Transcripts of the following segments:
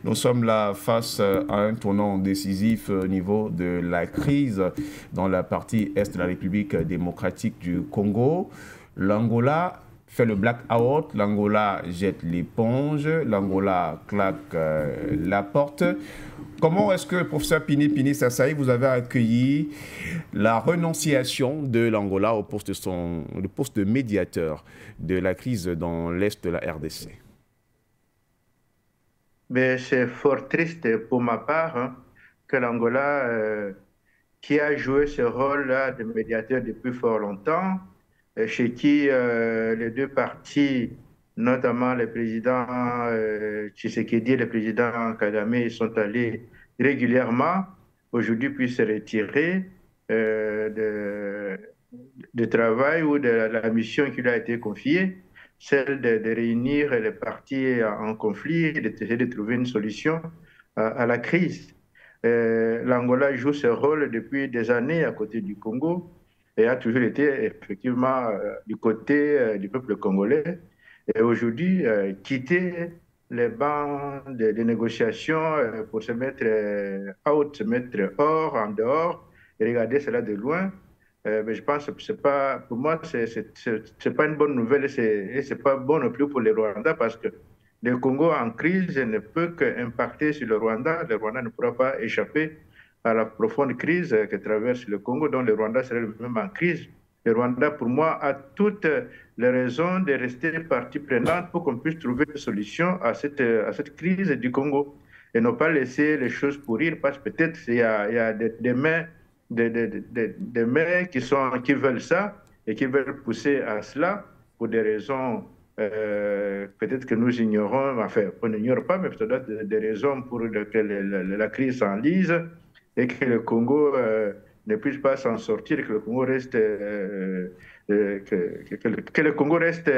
Nous sommes là face à un tournant décisif au niveau de la crise dans la partie est de la République démocratique du Congo. L'Angola fait le blackout, l'Angola jette l'éponge, l'Angola claque la porte. Comment est-ce que, professeur Pini Sassaï, vous avez accueilli la renonciation de l'Angola au poste le poste de médiateur de la crise dans l'est de la RDC? Mais c'est fort triste pour ma part, hein, que l'Angola, qui a joué ce rôle-là de médiateur depuis fort longtemps, chez qui les deux parties, notamment le président Tshisekedi et le président Kagame, sont allés régulièrement, aujourd'hui puissent se retirer de travail ou de la mission qui lui a été confiée, celle de réunir les parties en conflit et d'essayer de trouver une solution à la crise. L'Angola joue ce rôle depuis des années à côté du Congo et a toujours été effectivement du côté du peuple congolais. Et aujourd'hui, quitter les bancs de négociations pour se mettre out, se mettre hors, en dehors, et regarder cela de loin, mais je pense que c'est pas, pour moi, c'est pas une bonne nouvelle et c'est pas bon non plus pour les Rwandais parce que le Congo en crise ne peut qu'impacter sur le Rwanda. Le Rwanda ne pourra pas échapper à la profonde crise que traverse le Congo, dont le Rwanda serait même en crise. Le Rwanda, pour moi, a toutes les raisons de rester partie prenante pour qu'on puisse trouver une solution à cette crise du Congo et ne pas laisser les choses pourrir parce que peut-être il y a des mains des maires qui veulent ça et qui veulent pousser à cela pour des raisons peut-être que nous ignorons, enfin, on n'ignore pas, mais peut-être des raisons pour lesquelles la crise s'enlise et que le Congo ne puisse pas s'en sortir, que le Congo reste, que le Congo reste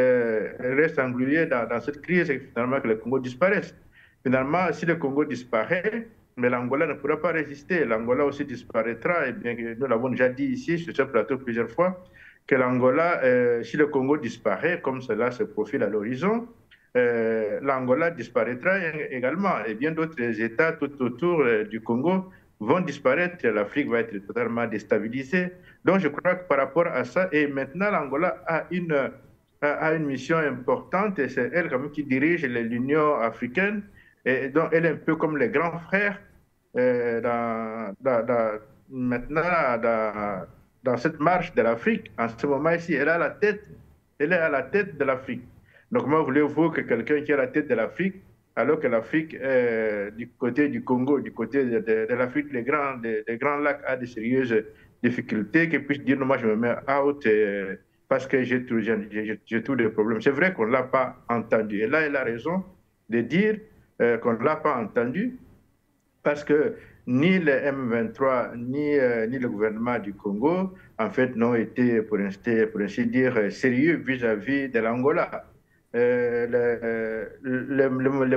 englué dans cette crise et finalement que le Congo disparaisse. Finalement, si le Congo disparaît, mais l'Angola ne pourra pas résister. L'Angola aussi disparaîtra. Et bien que nous l'avons déjà dit ici sur ce plateau plusieurs fois, que l'Angola, si le Congo disparaît, comme cela se profile à l'horizon, l'Angola disparaîtra également. Et bien d'autres États tout autour du Congo vont disparaître. L'Afrique va être totalement déstabilisée. Donc je crois que par rapport à ça, et maintenant l'Angola a une mission importante, et c'est elle quand même qui dirige l'Union africaine. Et donc, elle est un peu comme les grands frères maintenant dans cette marche de l'Afrique. En ce moment ici, elle est à la tête de l'Afrique. Donc, comment voulez-vous que quelqu'un qui est à la tête de l'Afrique, alors que l'Afrique, du côté du Congo, du côté de l'Afrique, les grands lacs a de sérieuses difficultés, qu'il puisse dire non, moi je me mets out parce que j'ai tous des problèmes. C'est vrai qu'on ne l'a pas entendu. Et là, elle a raison de dire qu'on ne l'a pas entendu parce que ni le M23 ni le gouvernement du Congo, en fait, n'ont été, pour ainsi dire, sérieux vis-à-vis de l'Angola. Le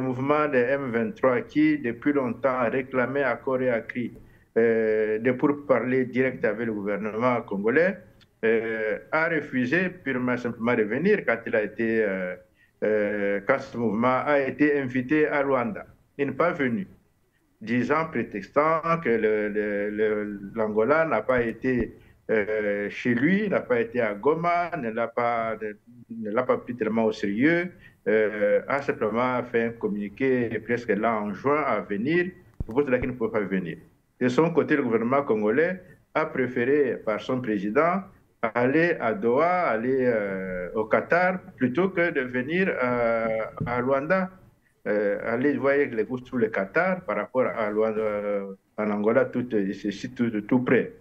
mouvement de M23 qui, depuis longtemps, réclamait à corps et à cri de pourparlers directs avec le gouvernement congolais, a refusé purement simplement de venir quand ce mouvement a été invité à Luanda. Il n'est pas venu, disant, prétextant que l'Angola n'a pas été chez lui, n'a pas été à Goma, ne l'a pas pris tellement au sérieux, a simplement fait un communiqué presque là en juin à venir, pour cela qu'il ne pouvait pas venir. De son côté, le gouvernement congolais a préféré, par son président, aller à Doha, aller au Qatar, plutôt que de venir à Luanda. Aller voir les goûts sous le Qatar par rapport à Luanda, en Angola, tout près.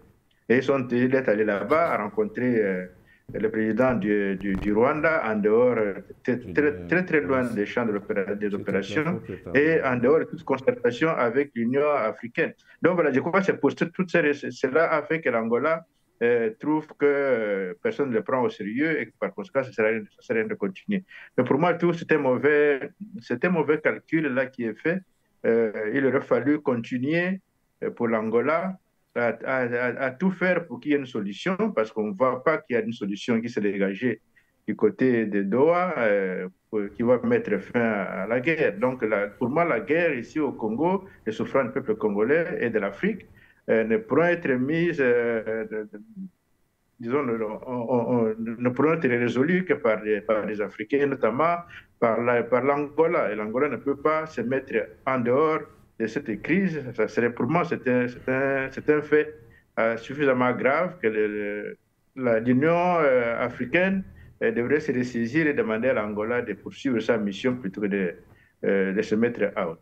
Et il est allé là-bas à rencontrer le président du Rwanda en dehors, très loin des champs des opérations et en dehors de toute concertation avec l'Union africaine. Donc voilà, je crois que c'est pour cela a fait que l'Angola trouve que personne ne le prend au sérieux et que par conséquent, ça ne sert à rien de continuer. Mais pour moi, tout c'était un mauvais calcul là qui est fait. Il aurait fallu continuer pour l'Angola à tout faire pour qu'il y ait une solution, parce qu'on ne voit pas qu'il y a une solution qui s'est dégagée du côté de Doha qui va mettre fin à la guerre. Donc, pour moi, la guerre ici au Congo, les souffrances du peuple congolais et de l'Afrique ne pourront être mises, disons, ne pourront être résolues que par les Africains, notamment par l'Angola. Et l'Angola ne peut pas se mettre en dehors de cette crise. Ça serait, pour moi, c'est un fait suffisamment grave que l'Union africaine devrait se ressaisir et demander à l'Angola de poursuivre sa mission plutôt que de se mettre out.